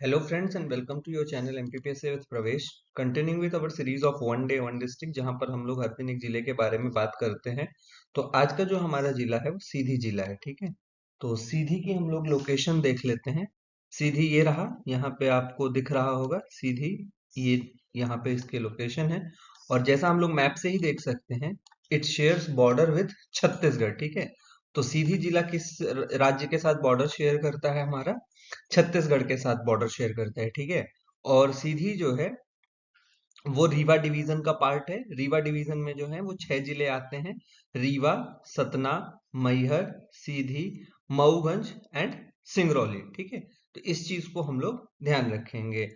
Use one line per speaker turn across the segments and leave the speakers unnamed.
Hello friends and welcome to your channel MPPSA with प्रवेश। Continuing with our series of one day one district, जहां पर हम लोग हर दिन एक जिले के बारे में बात करते हैं। तो आज का जो हमारा जिला है वो सीधी जिला है। ठीक है, तो सीधी की हम लोग लोकेशन देख लेते हैं। सीधी ये रहा, यहाँ पे आपको दिख रहा होगा सीधी, ये यहाँ पे इसके लोकेशन है। और जैसा हम लोग मैप से ही देख सकते हैं, it shares border with Chhattisgarh. ठीक है, तो सीधी जिला किस राज्य के साथ बॉर्डर शेयर करता है? हमारा छत्तीसगढ़ के साथ बॉर्डर शेयर करता है। ठीक है, और सीधी जो है वो रीवा डिवीजन का पार्ट है। रीवा डिवीजन में जो है वो 6 जिले आते हैं: रीवा, सतना, मैहर, सीधी, मऊगंज एंड सिंगरौली। ठीक है, तो इस चीज को हम लोग ध्यान रखेंगे।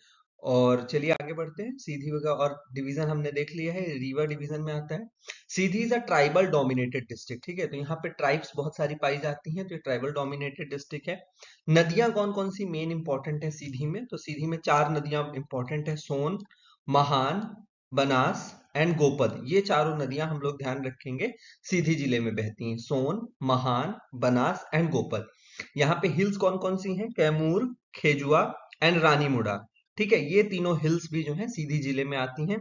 और चलिए आगे बढ़ते हैं। सीधी का और डिवीजन हमने देख लिया है, रीवा डिवीजन में आता है। Sidhi is a tribal dominated district. ठीक है, तो यहाँ पे ट्राइब्स बहुत सारी पाई जाती हैं, तो ये ट्राइबल डोमिनेटेड डिस्ट्रिक्ट है। नदियां कौन कौन सी मेन इंपॉर्टेंट है सीधी में? तो सीधी में 4 नदियां इंपॉर्टेंट है: सोन, महान, बनास एंड गोपद। ये चारों नदियां हम लोग ध्यान रखेंगे सीधी जिले में बहती हैं: सोन, महान, बनास एंड गोपद। यहाँ पे हिल्स कौन कौन सी हैं? कैमूर, खेजुआ एंड रानीमुड़ा। ठीक है, ये तीनों हिल्स भी जो है सीधी जिले में आती हैं।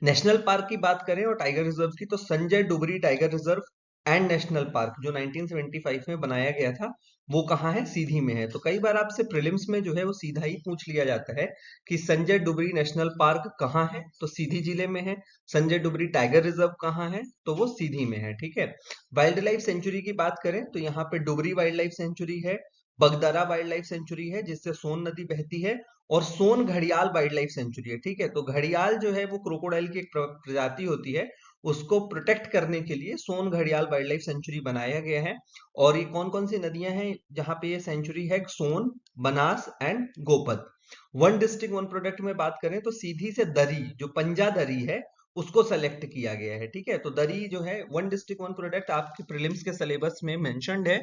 नेशनल पार्क की बात करें और टाइगर रिजर्व की, तो Sanjay Dhubri tiger reserve and national park जो 1975 में बनाया गया था, वो कहाँ है? सीधी में है। तो कई बार आपसे प्रीलिम्स में जो है वो सीधा ही पूछ लिया जाता है कि संजय डुबरी नेशनल पार्क कहाँ है, तो सीधी जिले में है। संजय डुबरी टाइगर रिजर्व कहाँ है, तो वो सीधी में है। ठीक है, वाइल्ड लाइफ सेंचुरी की बात करें तो यहाँ पे डुबरी वाइल्ड लाइफ सेंचुरी है, बगदरा वाइल्ड लाइफ सेंचुरी है जिससे सोन नदी बहती है, और सोन घड़ियाल वाइल्ड लाइफ सेंचुरी है। ठीक है, तो घड़ियाल जो है वो क्रोकोडाइल की एक प्रजाति होती है, उसको प्रोटेक्ट करने के लिए सोन घड़ियाल वाइल्ड लाइफ सेंचुरी बनाया गया है। और ये कौन कौन सी नदियां हैं जहां पे ये सेंचुरी है? Son, Banas and Gopad. One district one product में बात करें तो सीधी से दरी, जो पंजा दरी है, उसको सेलेक्ट किया गया है। ठीक है, तो दरी जो है वन डिस्ट्रिक्ट वन प्रोडक्ट आपके प्रीलिम्स के सिलेबस में मेंशन्ड है,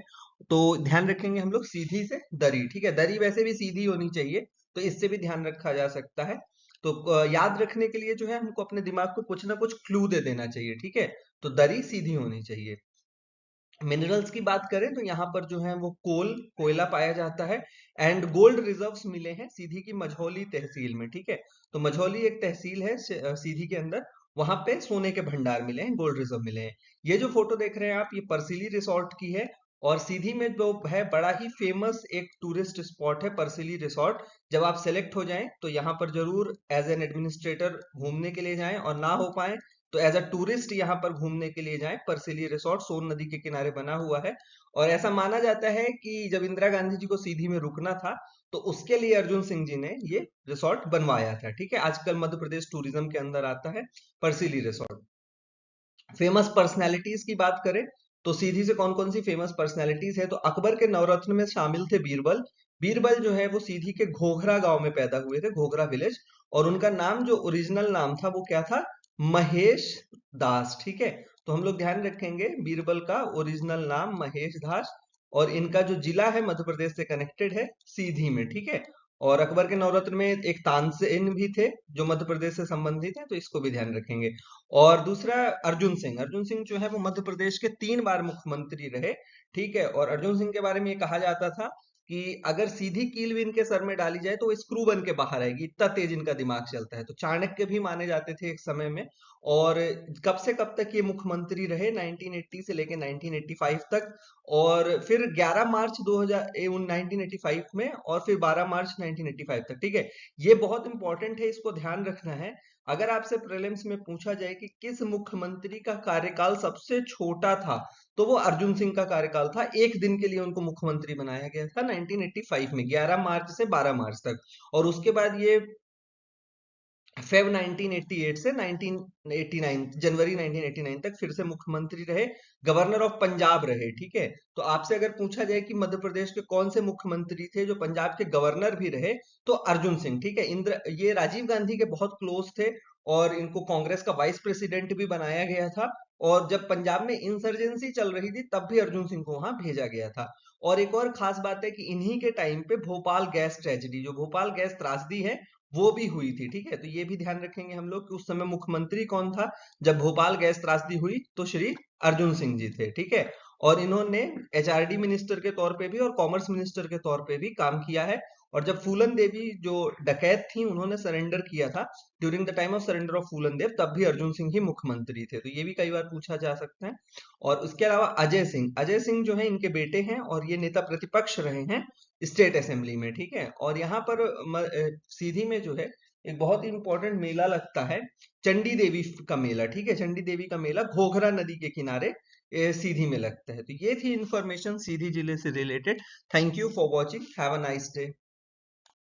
तो ध्यान रखेंगे हम लोग सीधी से दरी। ठीक है, दरी वैसे भी सीधी होनी चाहिए, तो इससे भी ध्यान रखा जा सकता है। तो याद रखने के लिए जो है हमको अपने दिमाग को कुछ ना कुछ क्लू दे देना चाहिए। ठीक है, तो दरी सीधी होनी चाहिए। मिनरल्स की बात करें तो यहाँ पर जो है वो कोयला पाया जाता है एंड गोल्ड रिजर्व्स मिले हैं सीधी की मझौली तहसील में। ठीक है, तो मझौली एक तहसील है सीधी के अंदर, वहां पे सोने के भंडार मिले हैं, गोल्ड रिजर्व मिले हैं। ये जो फोटो देख रहे हैं आप, ये परसिली रिसोर्ट की है। और सीधी में जो है बड़ा ही फेमस एक टूरिस्ट स्पॉट है परसिली रिसोर्ट। जब आप सेलेक्ट हो जाएं तो यहाँ पर जरूर एज एन एडमिनिस्ट्रेटर घूमने के लिए जाएं, और ना हो पाए तो एज अ टूरिस्ट यहाँ पर घूमने के लिए जाएं। परसिली रिसोर्ट सोन नदी के किनारे बना हुआ है, और ऐसा माना जाता है कि जब इंदिरा गांधी जी को सीधी में रुकना था तो उसके लिए अर्जुन सिंह जी ने ये रिसोर्ट बनवाया था। ठीक है, आजकल मध्य प्रदेश टूरिज्म के अंदर आता है परसिली रिसोर्ट। फेमस पर्सनैलिटीज की बात करें तो सीधी से कौन कौन सी फेमस पर्सनैलिटीज है? तो अकबर के नवरत्न में शामिल थे बीरबल। बीरबल जो है वो सीधी के घोघरा गांव में पैदा हुए थे, घोघरा विलेज। और उनका नाम जो ओरिजिनल नाम था वो क्या था? महेश दास। ठीक है, तो हम लोग ध्यान रखेंगे बीरबल का ओरिजिनल नाम महेश दास, और इनका जो जिला है मध्य प्रदेश से कनेक्टेड है सीधी में। ठीक है, और अकबर के नवरत्न में एक तानसेन भी थे जो मध्य प्रदेश से संबंधित है, तो इसको भी ध्यान रखेंगे। और दूसरा अर्जुन सिंह। अर्जुन सिंह जो है वो मध्य प्रदेश के 3 बार मुख्यमंत्री रहे। ठीक है, और अर्जुन सिंह के बारे में ये कहा जाता था कि अगर सीधी कील भी इनके सर में डाली जाए तो वो स्क्रू बन के बाहर आएगी, इतना तेज इनका दिमाग चलता है। तो चाणक्य भी माने जाते थे एक समय में। और कब से कब तक ये मुख्यमंत्री रहे? 1980 से लेके 1985 तक। और फिर 11 मार्च 1985 में, और फिर 12 मार्च 1985 तक। ठीक है, ये बहुत इंपॉर्टेंट है, इसको ध्यान रखना है। अगर आपसे प्रीलिम्स में पूछा जाए कि किस मुख्यमंत्री का कार्यकाल सबसे छोटा था, तो वो अर्जुन सिंह का कार्यकाल था। एक दिन के लिए उनको मुख्यमंत्री बनाया गया था 1985 में, 11 मार्च से 12 मार्च तक। और उसके बाद ये फेब 1988 से 1989 जनवरी 1989 तक फिर से मुख्यमंत्री रहे, गवर्नर ऑफ पंजाब रहे। ठीक है, तो आपसे अगर पूछा जाए कि मध्य प्रदेश के कौन से मुख्यमंत्री थे जो पंजाब के गवर्नर भी रहे, तो अर्जुन सिंह। ठीक है, ये राजीव गांधी के बहुत क्लोज थे, और इनको कांग्रेस का वाइस प्रेसिडेंट भी बनाया गया था। और जब पंजाब में इंसर्जेंसी चल रही थी तब भी अर्जुन सिंह को वहां भेजा गया था। और एक और खास बात है कि इन्हीं के टाइम पे भोपाल गैस ट्रेजेडी, जो भोपाल गैस त्रासदी है, वो भी हुई थी। ठीक है, तो ये भी ध्यान रखेंगे हम लोग कि उस समय मुख्यमंत्री कौन था जब भोपाल गैस त्रासदी हुई, तो श्री अर्जुन सिंह जी थे। ठीक है, और इन्होंने एचआरडी मिनिस्टर के तौर पे भी और कॉमर्स मिनिस्टर के तौर पे भी काम किया है। और जब फूलन देवी जो डकैत थी उन्होंने सरेंडर किया था, during the time of surrender of Phoolan Devi, तब भी अर्जुन सिंह ही मुख्यमंत्री थे। तो ये भी कई बार पूछा जा सकता है। और उसके अलावा अजय सिंह जो है इनके बेटे हैं और ये नेता प्रतिपक्ष रहे हैं स्टेट असेंबली में, ठीक है। और यहाँ पर सीधी में जो है एक बहुत ही इंपॉर्टेंट मेला लगता है, चंडी देवी का मेला, ठीक है। चंडी देवी का मेला घोघरा नदी के किनारे सीधी में लगता है। तो ये थी इंफॉर्मेशन सीधी जिले से related. Thank you for watching, have a nice day.